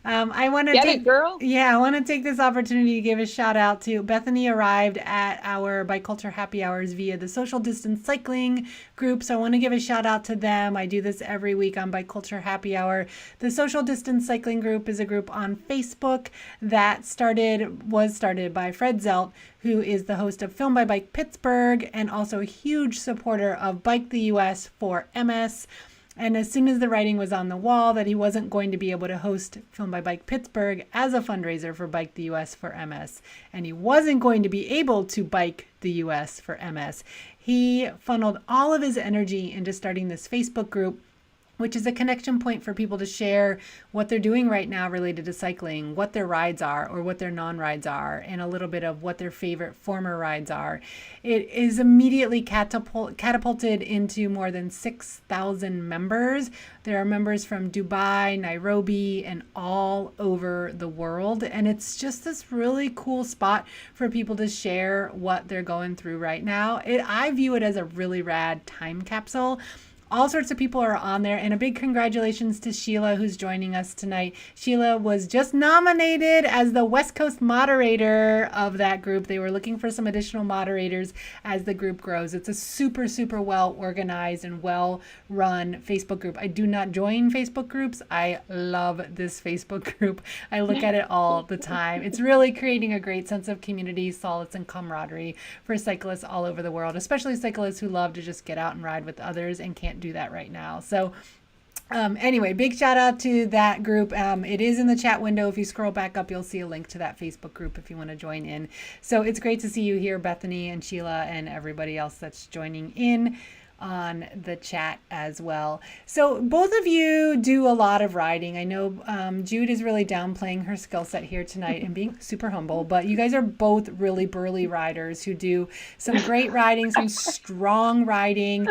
I want to I want to take this opportunity to give a shout out to Bethany. Arrived at our Biculture Happy Hours via the Social Distance Cycling group, so I want to give a shout out to them. I do this every week on Biculture Happy Hour. The Social Distance Cycling group is a group on Facebook that was started by Fred Zelt, who is the host of Film by Bike Pittsburgh and also a huge supporter of Bike the US for MS. And as soon as the writing was on the wall that he wasn't going to be able to host Film by Bike Pittsburgh as a fundraiser for Bike the US for MS, and he wasn't going to be able to Bike the US for MS, he funneled all of his energy into starting this Facebook group, which is a connection point for people to share what they're doing right now related to cycling, what their rides are or what their non-rides are, and a little bit of what their favorite former rides are. It is immediately catapulted into more than 6,000 members. There are members from Dubai, Nairobi, and all over the world. And it's just this really cool spot for people to share what they're going through right now. I view it as a really rad time capsule. All sorts of people are on there, and a big congratulations to Sheila, who's joining us tonight. Sheila was just nominated as the West Coast moderator of that group. They were looking for some additional moderators as the group grows. It's a super, super well organized and well run Facebook group. I do not join Facebook groups. I love this Facebook group. I look at it all the time. It's really creating a great sense of community, solace, and camaraderie for cyclists all over the world, especially cyclists who love to just get out and ride with others and can't do that right now. So anyway, big shout out to that group. It is in the chat window. If you scroll back up, you'll see a link to that Facebook group if you want to join in. So it's great to see you here, Bethany and Sheila and everybody else that's joining in. on the chat as well. So both of you do a lot of riding. I know Jude is really downplaying her skill set here tonight and being super humble, but you guys are both really burly riders who do some great riding, some strong riding.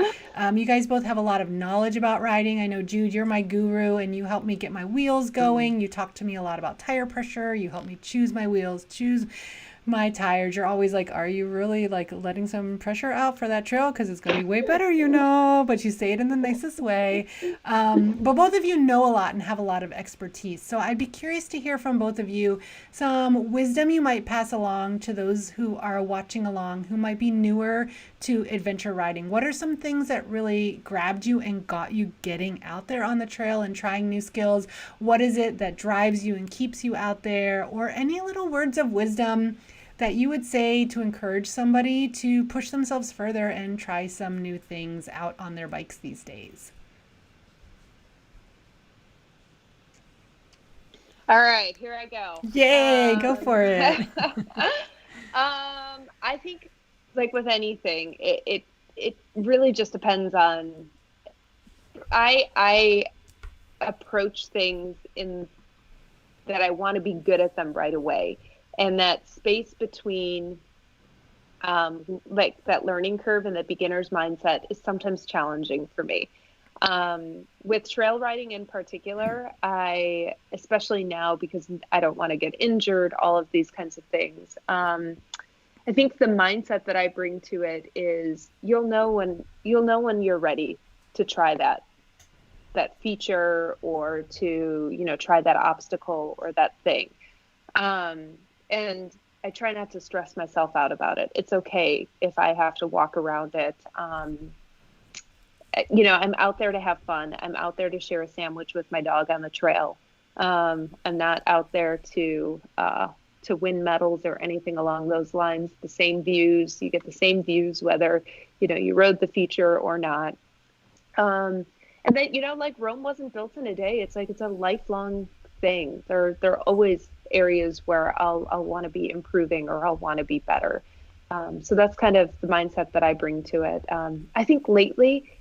You guys both have a lot of knowledge about riding. I know, Jude, you're my guru and you help me get my wheels going. You talk to me a lot about tire pressure. You help me choose my wheels, choose my tires. You're always like, are you really like letting some pressure out for that trail? Because it's going to be way better, you know, but you say it in the nicest way. But both of you know a lot and have a lot of expertise. So I'd be curious to hear from both of you some wisdom you might pass along to those who are watching along, who might be newer to adventure riding. What are some things that really grabbed you and got you getting out there on the trail and trying new skills? What is it that drives you and keeps you out there? Or any little words of wisdom that you would say to encourage somebody to push themselves further and try some new things out on their bikes these days? All right, here I go. Yay, go for it. I think, like with anything, it really just depends on. I approach things in that I want to be good at them right away. And that space between like that learning curve and the beginner's mindset is sometimes challenging for me. With trail riding in particular, especially now because I don't want to get injured, all of these kinds of things. I think the mindset that I bring to it is you'll know when you're ready to try that feature or to, try that obstacle or that thing. And I try not to stress myself out about it. It's okay if I have to walk around it. I'm out there to have fun. I'm out there to share a sandwich with my dog on the trail. I'm not out there to win medals or anything along those lines. The same views, you get the same views, whether, you rode the feature or not. And then, like Rome wasn't built in a day. It's like, it's a lifelong thing. There are always areas where I'll want to be improving or I'll want to be better. So that's kind of the mindset that I bring to it. I think lately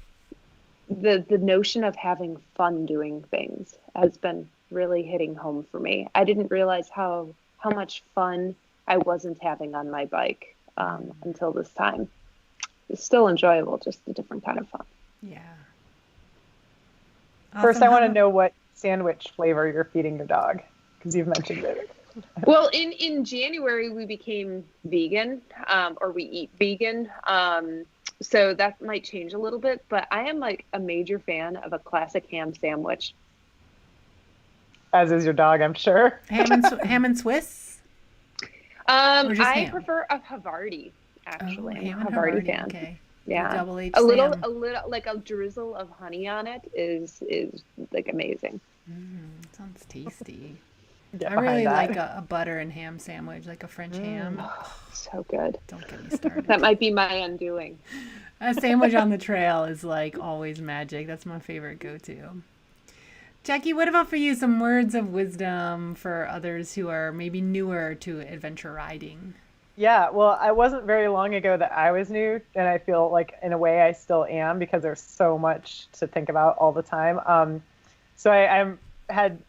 the notion of having fun doing things has been really hitting home for me. I didn't realize how much fun I wasn't having on my bike until this time. It's still enjoyable, just a different kind of fun. Yeah. First, I want to know what sandwich flavor you're feeding your dog, because you've mentioned it. Well, in January, we became vegan, or we eat vegan. So that might change a little bit, but I am like a major fan of a classic ham sandwich. As is your dog, I'm sure. Ham and Swiss? I prefer a Havarti, actually. I'm a Havarti fan. Okay. Yeah, double H a little, like a drizzle of honey on it is like amazing. Sounds tasty. Get I really behind like that. a butter and ham sandwich, like a French ham. Oh, so good. Don't get me started. That might be my undoing. A sandwich on the trail is like always magic. That's my favorite go-to. Jackie, what about for you? Some words of wisdom for others who are maybe newer to adventure riding? Yeah, well, it wasn't very long ago that I was new, and I feel like in a way I still am because there's so much to think about all the time. So I had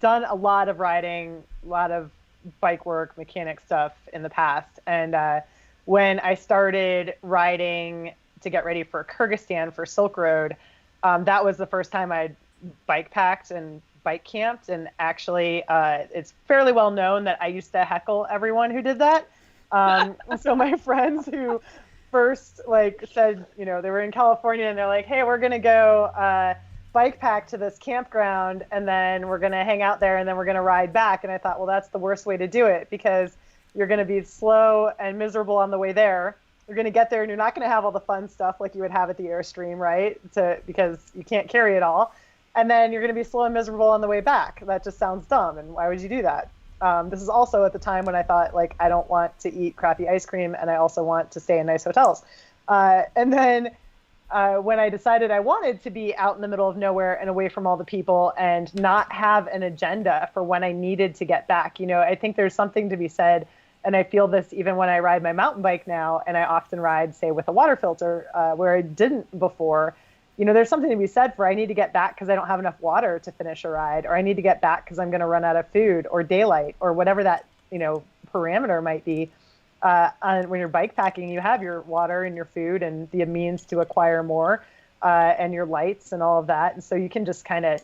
done a lot of riding, a lot of bike work, mechanic stuff in the past. And when I started riding to get ready for Kyrgyzstan for Silk Road, that was the first time I'd bike packed and bike camped. And actually, it's fairly well known that I used to heckle everyone who did that. So my friends who first said, they were in California and they're like, hey, we're going to go bike pack to this campground and then we're going to hang out there and then we're going to ride back. And I thought, well, that's the worst way to do it because you're going to be slow and miserable on the way there. You're going to get there and you're not going to have all the fun stuff like you would have at the Airstream, right? Because you can't carry it all. And then you're going to be slow and miserable on the way back. That just sounds dumb. And why would you do that? This is also at the time when I thought, I don't want to eat crappy ice cream and I also want to stay in nice hotels. And then when I decided I wanted to be out in the middle of nowhere and away from all the people and not have an agenda for when I needed to get back, I think there's something to be said And I feel this even when I ride my mountain bike now, and I often ride, say, with a water filter, where I didn't before. There's something to be said for I need to get back because I don't have enough water to finish a ride, or I need to get back because I'm going to run out of food or daylight or whatever that, parameter might be. When you're bike packing, you have your water and your food and the means to acquire more, and your lights and all of that. And so you can just kind of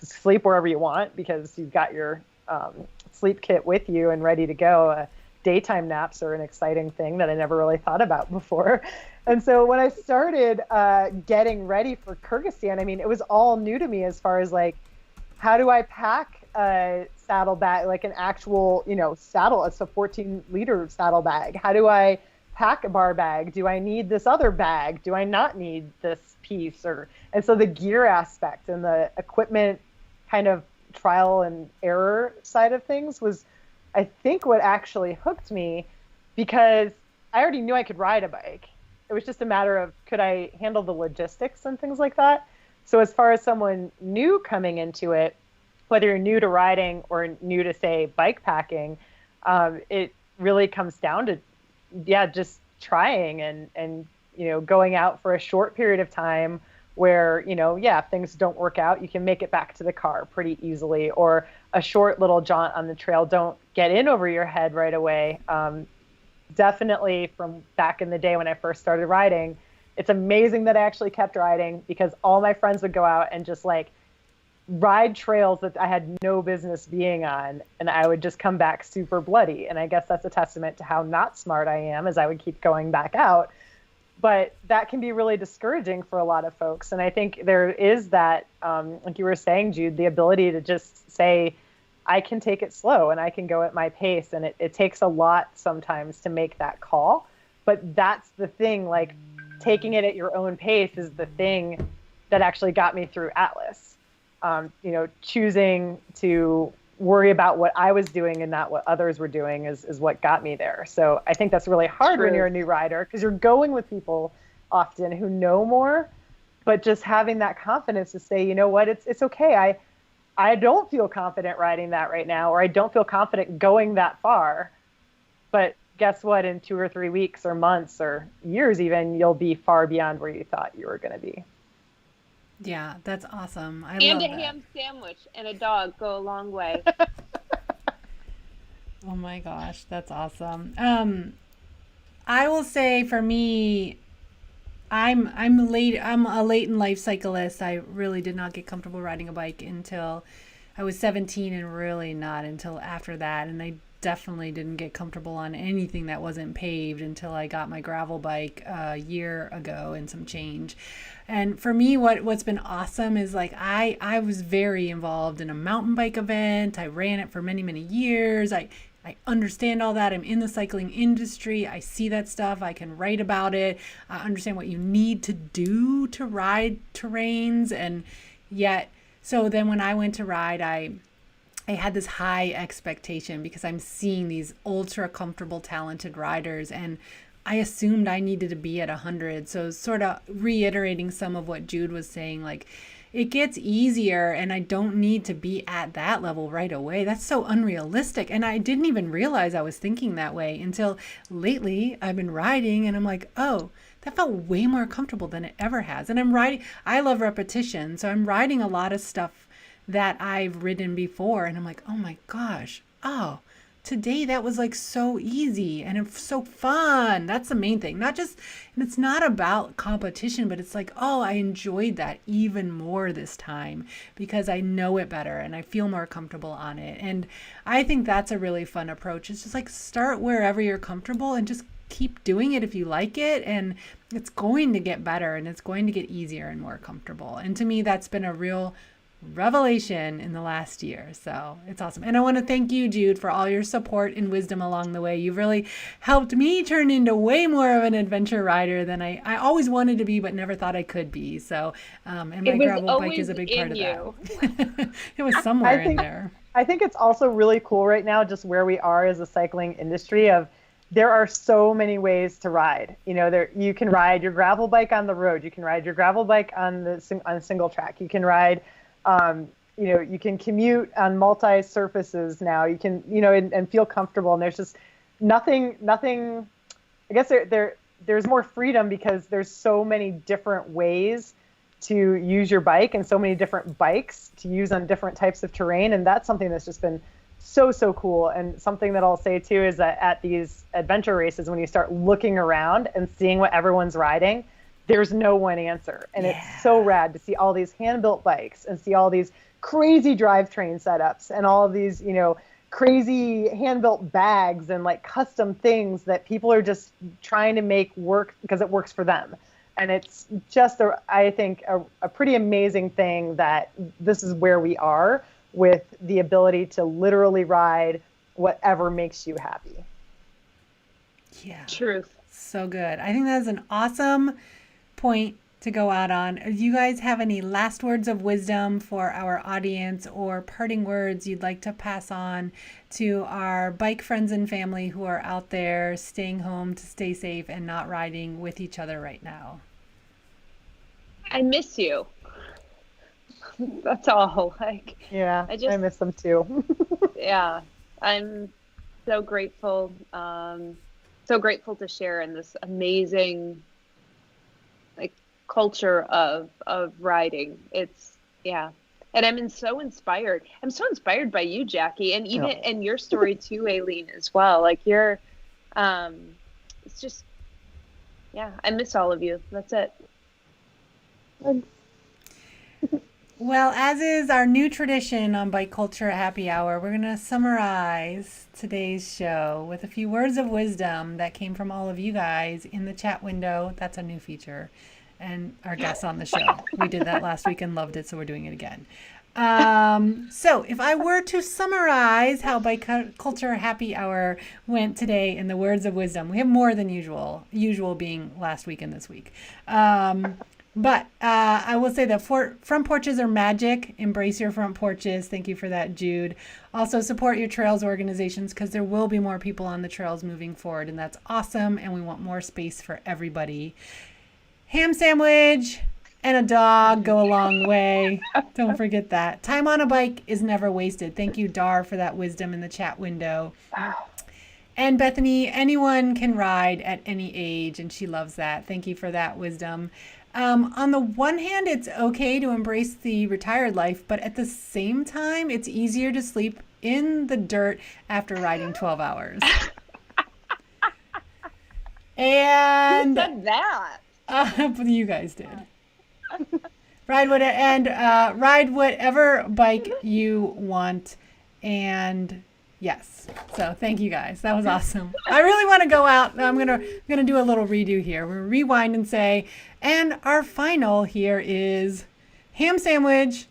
sleep wherever you want because you've got your sleep kit with you and ready to go. Daytime naps are an exciting thing that I never really thought about before. And so when I started getting ready for Kyrgyzstan, I mean, it was all new to me as far as like, how do I pack a saddle bag, like an actual, saddle? It's a 14-liter saddle bag. How do I pack a bar bag? Do I need this other bag? Do I not need this piece? And so the gear aspect and the equipment kind of trial and error side of things was, I think, what actually hooked me, because I already knew I could ride a bike. It was just a matter of, could I handle the logistics and things like that? So as far as someone new coming into it, whether you're new to riding or new to, say, bike packing, it really comes down to, just trying and going out for a short period of time where, if things don't work out, you can make it back to the car pretty easily, or a short little jaunt on the trail. Don't get in over your head right away. Definitely from back in the day when I first started riding, it's amazing that I actually kept riding, because all my friends would go out and just like ride trails that I had no business being on, and I would just come back super bloody. And I guess that's a testament to how not smart I am, as I would keep going back out. But that can be really discouraging for a lot of folks. And I think there is that, like you were saying, Jude, the ability to just say, I can take it slow and I can go at my pace. And it takes a lot sometimes to make that call. But that's the thing, like taking it at your own pace is the thing that actually got me through Atlas. Choosing to worry about what I was doing and not what others were doing is what got me there. So I think that's really hard when you're a new rider, because you're going with people often who know more, but just having that confidence to say, you know what, it's okay. I don't feel confident riding that right now, or I don't feel confident going that far. But guess what? In 2 or 3 weeks or months or years even, you'll be far beyond where you thought you were going to be. Yeah, that's awesome. I And love a that. ham sandwich and a dog go a long way. Oh my gosh, that's awesome. I will say for me, I'm a late in life cyclist. I really did not get comfortable riding a bike until I was 17, and really not until after that. And I definitely didn't get comfortable on anything that wasn't paved until I got my gravel bike a year ago and some change. And for me, what's been awesome is like I was very involved in a mountain bike event. I ran it for many, many years. I understand all that. I'm in the cycling industry. I see that stuff. I can write about it. I understand what you need to do to ride terrains. And yet, so then when I went to ride, I had this high expectation because I'm seeing these ultra comfortable, talented riders, and I assumed I needed to be at 100. So sort of reiterating some of what Jude was saying, like it gets easier and I don't need to be at that level right away. That's so unrealistic. And I didn't even realize I was thinking that way until lately I've been riding and I'm like, oh, that felt way more comfortable than it ever has. And I love repetition. So I'm riding a lot of stuff that I've ridden before. And I'm like, oh my gosh, today that was like so easy and it's so fun. That's the main thing. And it's not about competition, but it's like, I enjoyed that even more this time because I know it better and I feel more comfortable on it. And I think that's a really fun approach. It's just like start wherever you're comfortable and just keep doing it if you like it, and it's going to get better and it's going to get easier and more comfortable. And to me, that's been a real revelation in the last year. So it's awesome. And I want to thank you, Jude, for all your support and wisdom along the way. You've really helped me turn into way more of an adventure rider than I always wanted to be, but never thought I could be. So, and my gravel bike is a big part of that. It was somewhere in there. I think it's also really cool right now, just where we are as a cycling industry there are so many ways to ride. You can ride your gravel bike on the road. You can ride your gravel bike on single track. You can ride you can commute on multi surfaces now. You can, and feel comfortable. And there's just, nothing. I guess there's more freedom because there's so many different ways to use your bike and so many different bikes to use on different types of terrain. And that's something that's just been so cool. And something that I'll say too is that at these adventure races, when you start looking around and seeing what everyone's riding, there's no one answer. And it's so rad to see all these hand-built bikes and see all these crazy drivetrain setups and all of these, crazy hand-built bags and like custom things that people are just trying to make work because it works for them. And it's just, I think, a pretty amazing thing that this is where we are with the ability to literally ride whatever makes you happy. Yeah. Truth. So good. I think that's an awesome point to go out on. Do you guys have any last words of wisdom for our audience or parting words you'd like to pass on to our bike friends and family who are out there staying home to stay safe and not riding with each other right now? I miss you. That's all. Yeah, I miss them too. Yeah, I'm so grateful. So grateful to share in this amazing culture of riding. It's and I'm so inspired. I'm so inspired by you, Jackie, and even and your story too, Aileen, as well. You're it's just I miss all of you. That's it. Well, as is our new tradition on Bike Culture Happy Hour, we're going to summarize today's show with a few words of wisdom that came from all of you guys in the chat window. That's a new feature. And our guests on the show. We did that last week and loved it, so we're doing it again. So if I were to summarize how Bike Culture Happy Hour went today in the words of wisdom, we have more than usual being last week and this week. But I will say that front porches are magic. Embrace your front porches. Thank you for that, Jude. Also support your trails organizations because there will be more people on the trails moving forward, and that's awesome, and we want more space for everybody. Ham sandwich and a dog go a long way. Don't forget that. Time on a bike is never wasted. Thank you, Dar, for that wisdom in the chat window. And Bethany, anyone can ride at any age, and she loves that. Thank you for that wisdom. On the one hand, it's okay to embrace the retired life, but at the same time, it's easier to sleep in the dirt after riding 12 hours. And who said that? You guys did. Ride whatever bike you want, and yes. So thank you guys. That was awesome. I really want to go out. I'm gonna do a little redo here. We're rewind and say, and our final here is ham sandwich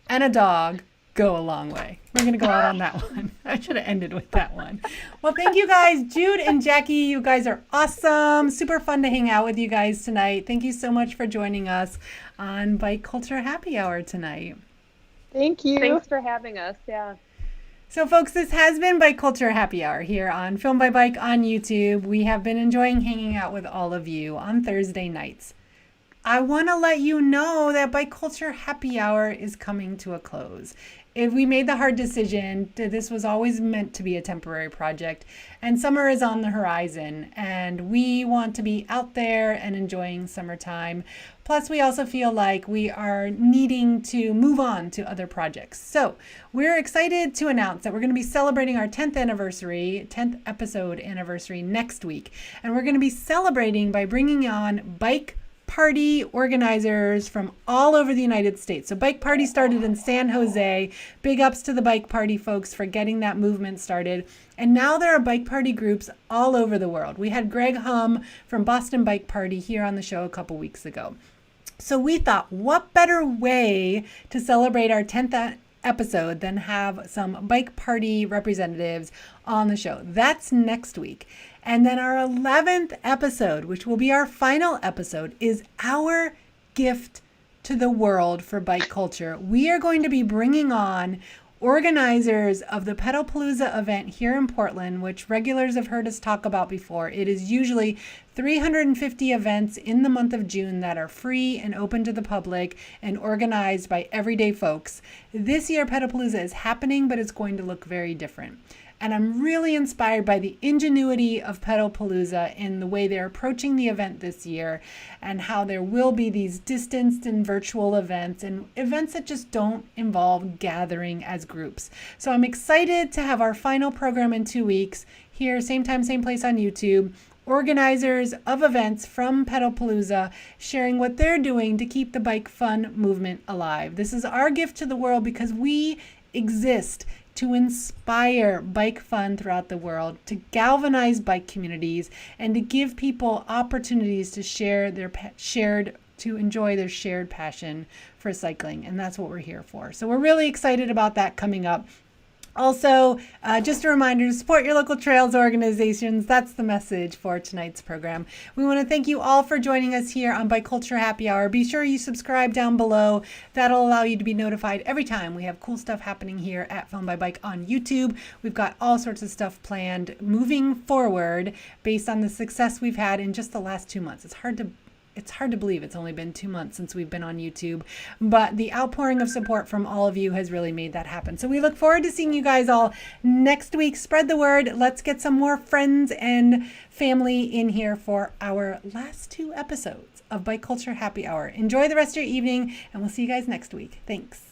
and a dog go a long way. We're going to go out on that one. I should have ended with that one. Well, thank you guys. Jude and Jackie, you guys are awesome. Super fun to hang out with you guys tonight. Thank you so much for joining us on Bike Culture Happy Hour tonight. Thank you. Thanks for having us. Yeah. So folks, this has been Bike Culture Happy Hour here on Film by Bike on YouTube. We have been enjoying hanging out with all of you on Thursday nights. I want to let you know that Bike Culture Happy Hour is coming to a close. If we made the hard decision, this was always meant to be a temporary project, and summer is on the horizon, and we want to be out there and enjoying summertime. Plus, we also feel like we are needing to move on to other projects. So we're excited to announce that we're going to be celebrating our 10th episode anniversary next week, and we're going to be celebrating by bringing on bike party organizers from all over the United States. So Bike Party started in San Jose. Big ups to the Bike Party folks for getting that movement started. And now there are bike party groups all over the world. We had Greg Hum from Boston Bike Party here on the show a couple weeks ago. So we thought, what better way to celebrate our 10th episode than have some bike party representatives on the show? That's next week. And then our 11th episode, which will be our final episode, is our gift to the world for bike culture. We are going to be bringing on organizers of the Pedalpalooza event here in Portland, which regulars have heard us talk about before. It is usually 350 events in the month of June that are free and open to the public and organized by everyday folks. This year, Pedalpalooza is happening, but it's going to look very different. And I'm really inspired by the ingenuity of Pedalpalooza in the way they're approaching the event this year, and how there will be these distanced and virtual events, and events that just don't involve gathering as groups. So I'm excited to have our final program in 2 weeks here, same time, same place on YouTube. Organizers of events from Pedalpalooza sharing what they're doing to keep the bike fun movement alive. This is our gift to the world because we exist to inspire bike fun throughout the world, to galvanize bike communities, and to give people opportunities to share their to enjoy their shared passion for cycling. And that's what we're here for. So we're really excited about that coming up. Also, just a reminder to support your local trails organizations. That's the message for tonight's program. We want to thank you all for joining us here on Bike Culture Happy Hour. Be sure you subscribe down below. That'll allow you to be notified every time we have cool stuff happening here at Film by Bike on YouTube. We've got all sorts of stuff planned moving forward based on the success we've had in just the last 2 months. It's hard to believe it's only been 2 months since we've been on YouTube, but the outpouring of support from all of you has really made that happen. So we look forward to seeing you guys all next week. Spread the word. Let's get some more friends and family in here for our last 2 episodes of Bike Culture Happy Hour. Enjoy the rest of your evening, and we'll see you guys next week. Thanks.